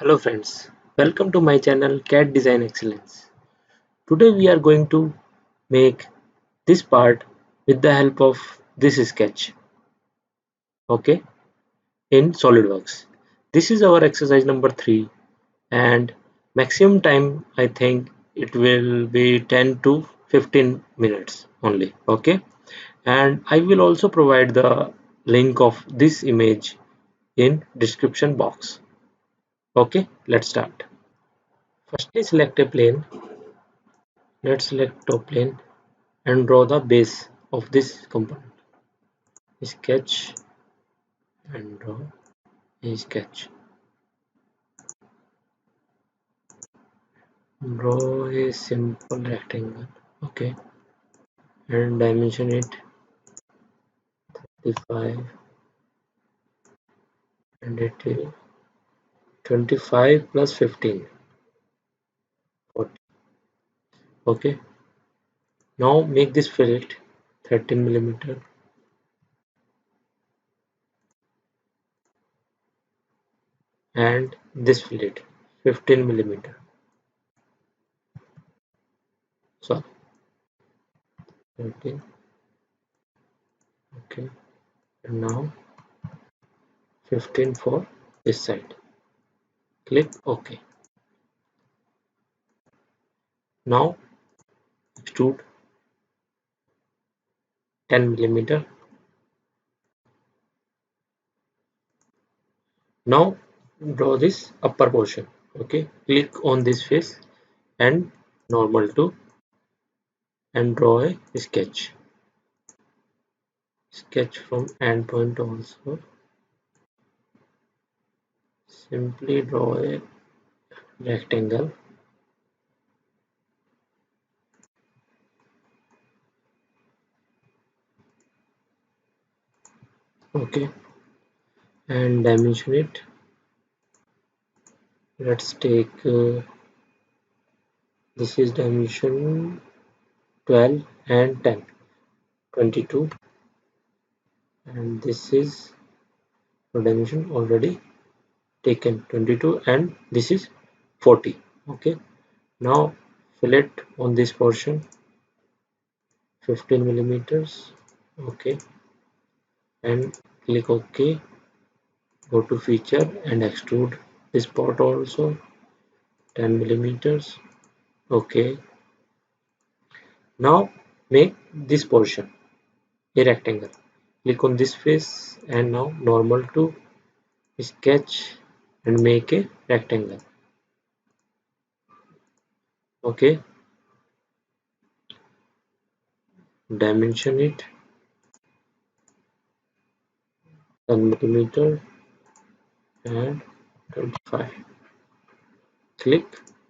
Hello friends, welcome to my channel CAD Design Excellence. Today we are going to make this part with the help of this sketch, okay, in Solidworks. This is our exercise number 3 and maximum time I think it will be 10 to 15 minutes only, okay. And I will also provide the link of this image in description box. Okay, let's start. Firstly select a plane. Let's select top plane and draw the base of this component. Sketch and draw a sketch. Draw a simple rectangle. Okay, and dimension it 35 and it will 25 plus 15 40. Okay, now make this fillet 13 millimeter and this fillet 15 millimeter. So 13. Okay, and now 15 for this side. Click OK. Now extrude 10 millimeter. Now draw this upper portion. Okay, click on this face and normal to and draw a sketch. Sketch from end point also. Simply draw a rectangle. Okay, and dimension it. Let's take this is dimension 12 and 10, 22, and this is dimension already taken 22 and this is 40. Okay, now fillet on this portion 15 millimeters. Okay, and click OK. Go to feature and extrude this part also 10 millimeters. Okay, now make this portion a rectangle. Click on this face and now normal to sketch and make a rectangle. Okay, dimension it 10 millimeter and 25. Click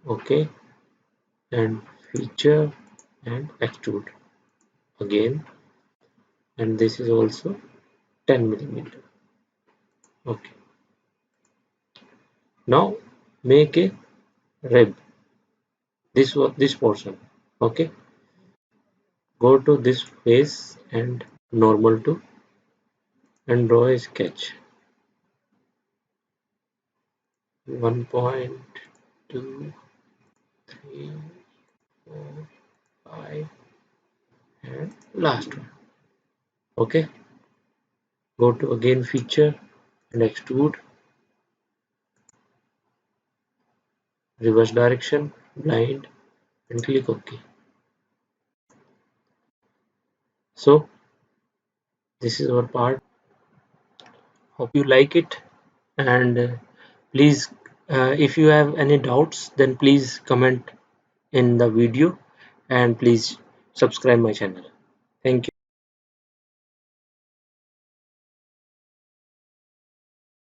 OK and feature and extrude again, and this is also 10 millimeter. Okay, now make a rib this portion. Okay, go to this face and normal to and draw a sketch 1.2 3 4 5 and last one. Okay, go to again feature and extrude reverse direction blind and click OK. So this is our part. Hope you like it, and please if you have any doubts then please comment in the video and please subscribe my channel. Thank you.